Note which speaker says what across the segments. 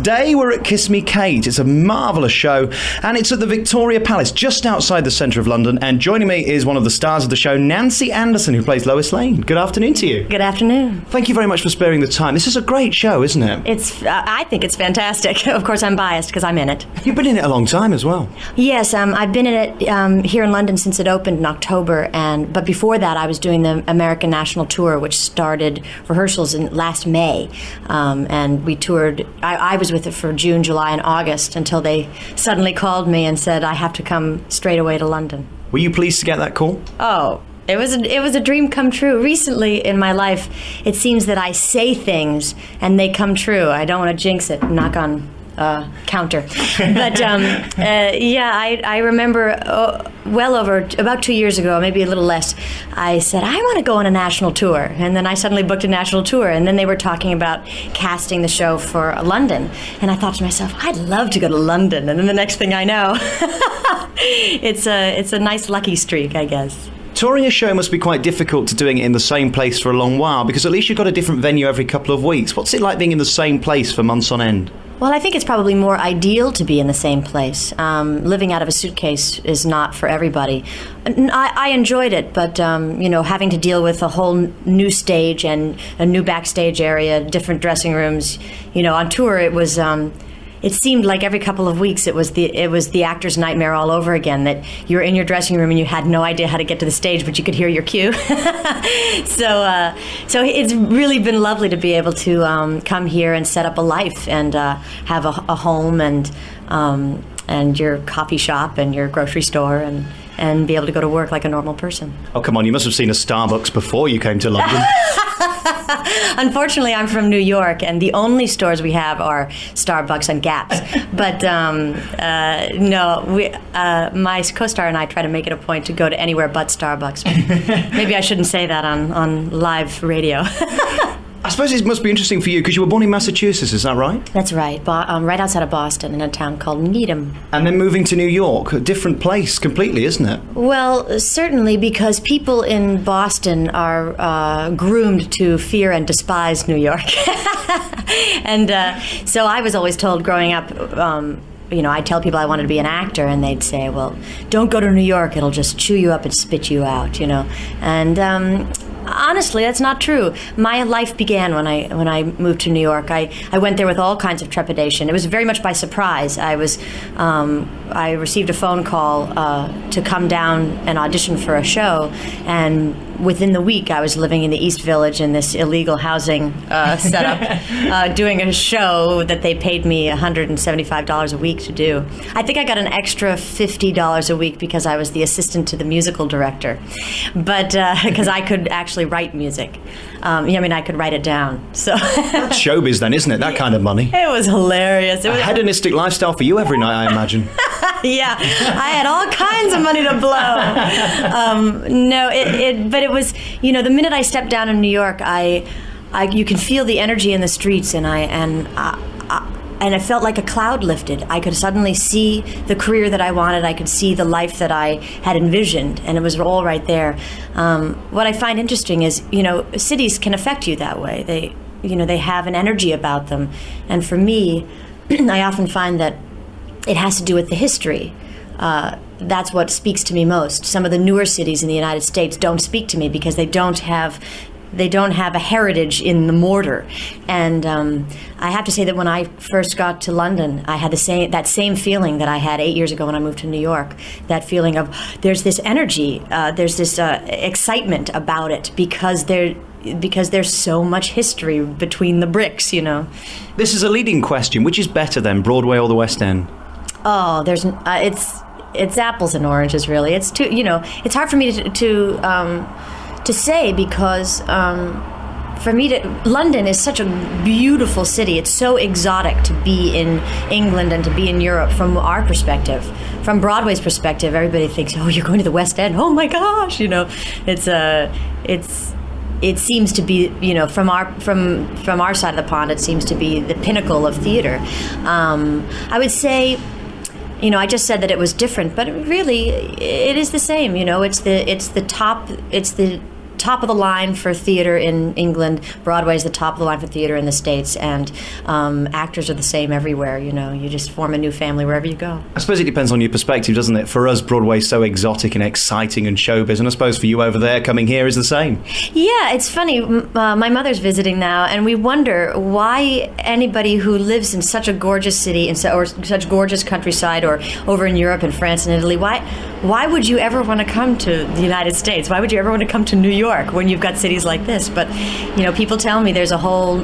Speaker 1: Today we're at Kiss Me Kate. It's a marvellous show, and it's at the Victoria Palace, just outside the centre of London. And joining me is one of the stars of the show, Nancy Anderson, who plays Lois Lane. Good afternoon to you.
Speaker 2: Good afternoon.
Speaker 1: Thank you very much for sparing the time. This is a great show, isn't it?
Speaker 2: I think it's fantastic. Of course, I'm biased because I'm in it.
Speaker 1: You've been in it a long time as well.
Speaker 2: Yes, I've been in it here in London since it opened in October, but before that, I was doing the American National Tour, which started rehearsals in last May, and we toured. I was with it for June, July, and August until they suddenly called me and said I have to come straight away to London.
Speaker 1: Were you pleased to get that call?
Speaker 2: Oh, it was a dream come true. Recently in my life, it seems that I say things and they come true. I don't want to jinx it. Knock on counter. But I remember well over about 2 years ago, maybe a little less, I said, I want to go on a national tour. And then I suddenly booked a national tour. And then they were talking about casting the show for London. And I thought to myself, I'd love to go to London. And then the next thing I know, it's a nice lucky streak, I guess.
Speaker 1: Touring a show must be quite difficult to doing it in the same place for a long while, because at least you've got a different venue every couple of weeks. What's it like being in the same place for months on end?
Speaker 2: Well, I think it's probably more ideal to be in the same place. Living out of a suitcase is not for everybody. I enjoyed it, but having to deal with a whole new stage and a new backstage area, different dressing rooms. On tour it was. It seemed like every couple of weeks it was the actor's nightmare all over again, that you were in your dressing room and you had no idea how to get to the stage, but you could hear your cue. So it's really been lovely to be able to come here and set up a life and have a home and your coffee shop and your grocery store and be able to go to work like a normal person. Oh,
Speaker 1: come on, you must have seen a Starbucks before you came to London.
Speaker 2: Unfortunately, I'm from New York, and the only stores we have are Starbucks and Gaps. But my co-star and I try to make it a point to go to anywhere but Starbucks. Maybe I shouldn't say that on live radio.
Speaker 1: I suppose it must be interesting for you because you were born in Massachusetts, is that right?
Speaker 2: That's right, right outside of Boston in a town called Needham.
Speaker 1: And then moving to New York, a different place completely, isn't it?
Speaker 2: Well, certainly, because people in Boston are groomed to fear and despise New York. And so I was always told growing up, I'd tell people I wanted to be an actor, and they'd say, well, don't go to New York, it'll just chew you up and spit you out, And honestly, that's not true. My life began when I moved to New York. I went there with all kinds of trepidation. It was very much by surprise. I received a phone call to come down and audition for a show, and within the week I was living in the East Village in this illegal housing setup, doing a show that they paid me $175 a week to do. I think I got an extra $50 a week because I was the assistant to the musical director, but because I could actually write music. I could write it down. So
Speaker 1: that's showbiz then, isn't it? That kind of money.
Speaker 2: It was hilarious. It was
Speaker 1: a hedonistic lifestyle for you every night, I imagine.
Speaker 2: Yeah, I had all kinds of money to blow. But it was, the minute I stepped down in New York, you can feel the energy in the streets, and it felt like a cloud lifted. I could suddenly see the career that I wanted. I could see the life that I had envisioned, and it was all right there. What I find interesting is, cities can affect you that way. They have an energy about them. And for me, I often find that it has to do with the history. That's what speaks to me most. Some of the newer cities in the United States don't speak to me because they don't have a heritage in the mortar. And I have to say that when I first got to London, I had that same feeling that I had 8 years ago when I moved to New York. That feeling of there's this energy, there's this excitement about it because there's so much history between the bricks,
Speaker 1: This is a leading question. Which is better then, Broadway or the West End?
Speaker 2: Oh, it's apples and oranges, really. It's too, it's hard for me to say because for me, London is such a beautiful city. It's so exotic to be in England and to be in Europe from our perspective. From Broadway's perspective, everybody thinks, oh, you're going to the West End. Oh my gosh, it seems to be, from our side of the pond, it seems to be the pinnacle of theater. I would say, I just said that it was different, but really, it is the same. It's the top of the line for theater in England. Broadway is the top of the line for theater in the States, and actors are the same everywhere. You just form a new family wherever you go.
Speaker 1: I suppose it depends on your perspective, doesn't it? For us, Broadway's so exotic and exciting and showbiz, and I suppose for you over there, coming here is the same.
Speaker 2: Yeah, it's funny. My mother's visiting now, and we wonder why anybody who lives in such a gorgeous city or such gorgeous countryside, or over in Europe and France and Italy, why would you ever want to come to the United States? Why would you ever want to come to New York when you've got cities like this? But people tell me there's a whole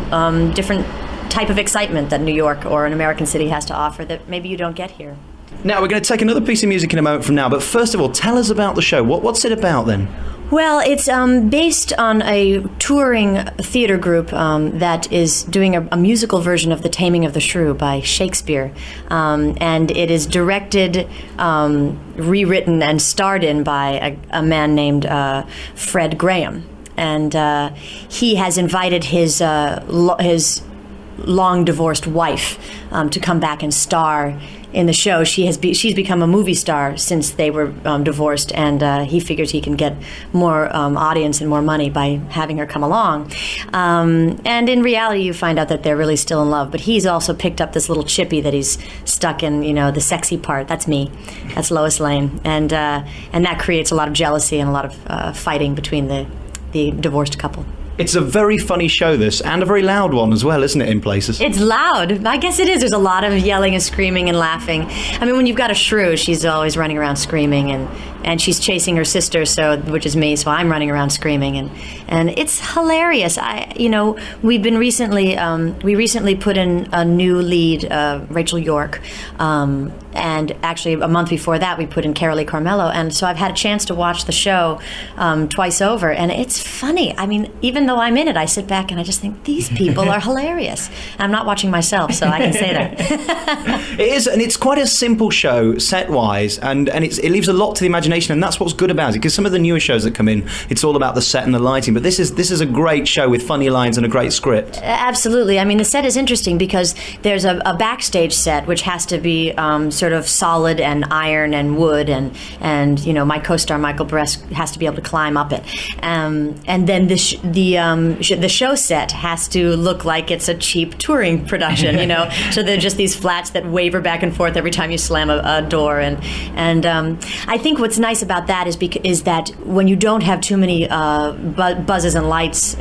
Speaker 2: different type of excitement that New York or an American city has to offer that maybe you don't get here.
Speaker 1: Now, we're going to take another piece of music in a moment from now, but first of all, tell us about the show. What's it about then?
Speaker 2: Well, it's based on a touring theater group that is doing a musical version of The Taming of the Shrew by Shakespeare. And it is directed, rewritten, and starred in by a man named Fred Graham. And he has invited his long-divorced wife to come back and star in the show. She's become a movie star since they were divorced, and he figures he can get more audience and more money by having her come along. And in reality, you find out that they're really still in love. But he's also picked up this little chippy that he's stuck in, the sexy part. That's me. That's Lois Lane, and that creates a lot of jealousy and a lot of fighting between the divorced couple.
Speaker 1: It's a very funny show, this, and a very loud one as well, isn't it, in places?
Speaker 2: It's loud. I guess it is. There's a lot of yelling and screaming and laughing. I mean, when you've got a shrew, she's always running around screaming, and she's chasing her sister, which is me, so I'm running around screaming, and it's hilarious. We recently put in a new lead, Rachel York, and actually a month before that we put in Carolee Carmello, and so I've had a chance to watch the show twice over, and it's funny. I mean, even though I'm in it, I sit back and I just think, these people are hilarious. I'm not watching myself, so I can say that.
Speaker 1: It is, and it's quite a simple show set-wise, and it leaves a lot to the imagination, and that's what's good about it, because some of the newer shows that come in, it's all about the set and the lighting, but this is a great show with funny lines and a great script.
Speaker 2: Absolutely. I mean, the set is interesting because there's a backstage set which has to be sort of solid and iron and wood, and my co-star Michael Bress has to be able to climb up it, and then the show set has to look like it's a cheap touring production, so they're just these flats that waver back and forth every time you slam a door, and I think what's nice about that is that when you don't have too many buzzers and lights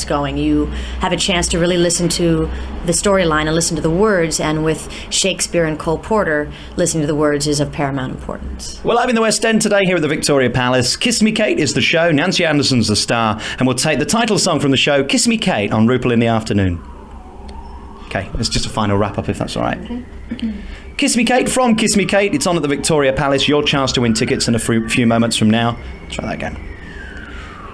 Speaker 2: going, you have a chance to really listen to the storyline and listen to the words, and with Shakespeare and Cole Porter, listening to the words is of paramount importance.
Speaker 1: Well, I'm in the West End today here at the Victoria Palace. Kiss Me Kate is the show, Nancy Anderson's the star, and we'll take the title song from the show, Kiss Me Kate, on Rupert in the afternoon. Okay, it's just a final wrap-up if that's all right. Okay. Kiss Me Kate from Kiss Me Kate. It's on at the Victoria Palace. Your chance to win tickets in a few moments from now. Try that again.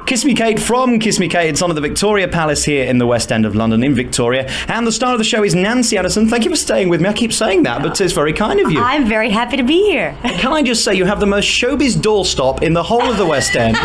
Speaker 1: Kiss Me Kate from Kiss Me Kate. It's on at the Victoria Palace here in the West End of London in Victoria. And the star of the show is Nancy Anderson. Thank you for staying with me. I keep saying that, but it's very kind of you.
Speaker 2: I'm very happy to be here.
Speaker 1: Can I just say, you have the most showbiz doorstop in the whole of the West End.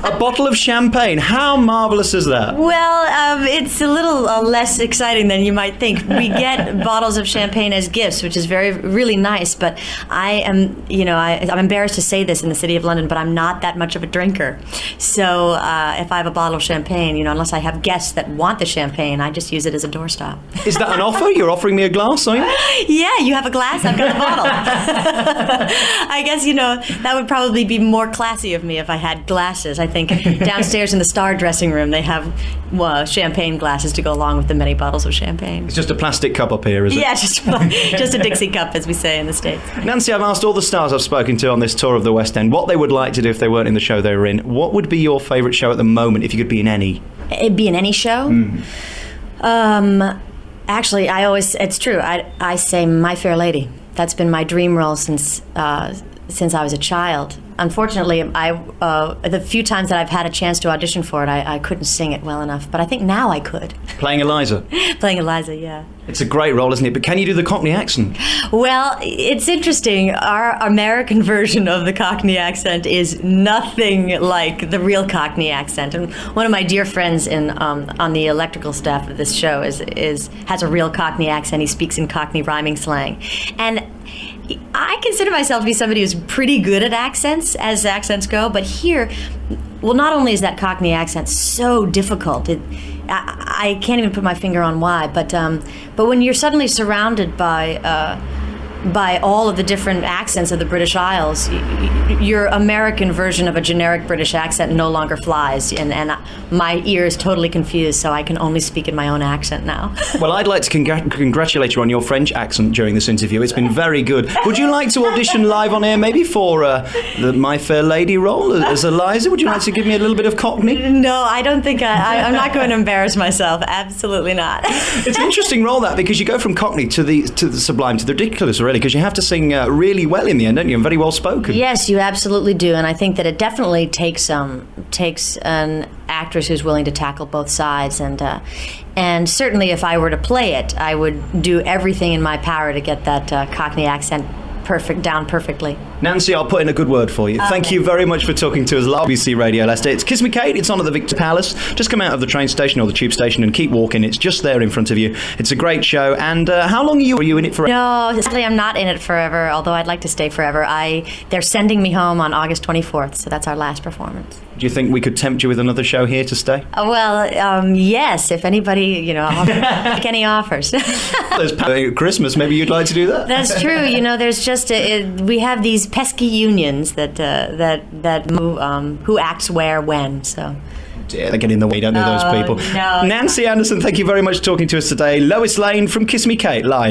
Speaker 1: A bottle of champagne. How marvellous is that?
Speaker 2: Well, it's a little less exciting than you might think. We get bottles of champagne as gifts, which is really nice, but I am, I'm embarrassed to say this in the City of London, but I'm not that much of a drinker. So if I have a bottle of champagne, unless I have guests that want the champagne, I just use it as a doorstop.
Speaker 1: Is that an offer? You're offering me a glass, are you?
Speaker 2: Yeah, you have a glass, I've got a bottle. I guess, that would probably be more classy of me if I had glasses. I think downstairs in the star dressing room, they have champagne glasses to go along with the many bottles of champagne.
Speaker 1: It's just a plastic cup up here, is it?
Speaker 2: Yeah, just a Dixie cup, as we say in the States.
Speaker 1: Nancy, I've asked all the stars I've spoken to on this tour of the West End what they would like to do if they weren't in the show they were in. What would be your favourite show at the moment if you could be in any?
Speaker 2: It'd be in any show? Actually, it's true. I say My Fair Lady. That's been my dream role since I was a child. Unfortunately, the few times that I've had a chance to audition for it, I couldn't sing it well enough. But I think now I could.
Speaker 1: Playing Eliza?
Speaker 2: Playing Eliza, yeah.
Speaker 1: It's a great role, isn't it? But can you do the Cockney accent?
Speaker 2: Well, it's interesting. Our American version of the Cockney accent is nothing like the real Cockney accent. And one of my dear friends on the electrical staff of this show has a real Cockney accent. He speaks in Cockney rhyming slang. And I consider myself to be somebody who's pretty good at accents, as accents go, but here, well, not only is that Cockney accent so difficult, I can't even put my finger on why, but when you're suddenly surrounded by all of the different accents of the British Isles, your American version of a generic British accent no longer flies, and my ear is totally confused, so I can only speak in my own accent now.
Speaker 1: Well, I'd like to congratulate you on your French accent during this interview. It's been very good. Would you like to audition live on air, maybe for the My Fair Lady role as Eliza? Would you like to give me a little bit of Cockney?
Speaker 2: No, I don't think I'm not going to embarrass myself. Absolutely not.
Speaker 1: It's an interesting role, that, because you go from Cockney to the sublime to the ridiculous, really, because you have to sing really well in the end, don't you? And very well spoken.
Speaker 2: Yes, you absolutely do, and I think that it definitely takes an actress who's willing to tackle both sides, and certainly if I were to play it, I would do everything in my power to get that Cockney accent down perfectly.
Speaker 1: Nancy, I'll put in a good word for you. Okay. Thank you very much for talking to us live on BBC Radio Leicester. It's Kiss Me Kate. It's on at the Victor Palace. Just come out of the train station or the tube station and keep walking. It's just there in front of you. It's a great show. And how long are you in it for?
Speaker 2: No, sadly, I'm not in it forever, although I'd like to stay forever. They're sending me home on August 24th, so that's our last performance.
Speaker 1: Do you think we could tempt you with another show here to stay?
Speaker 2: Well, yes, if anybody, I'll make any offers.
Speaker 1: There's Christmas. Maybe you'd like to do that?
Speaker 2: That's true. There's just we have these pesky unions that move, who acts where when. So.
Speaker 1: Yeah, they get in the way, don't they, those people?
Speaker 2: No.
Speaker 1: Nancy Anderson, thank you very much for talking to us today. Lois Lane from Kiss Me Kate live.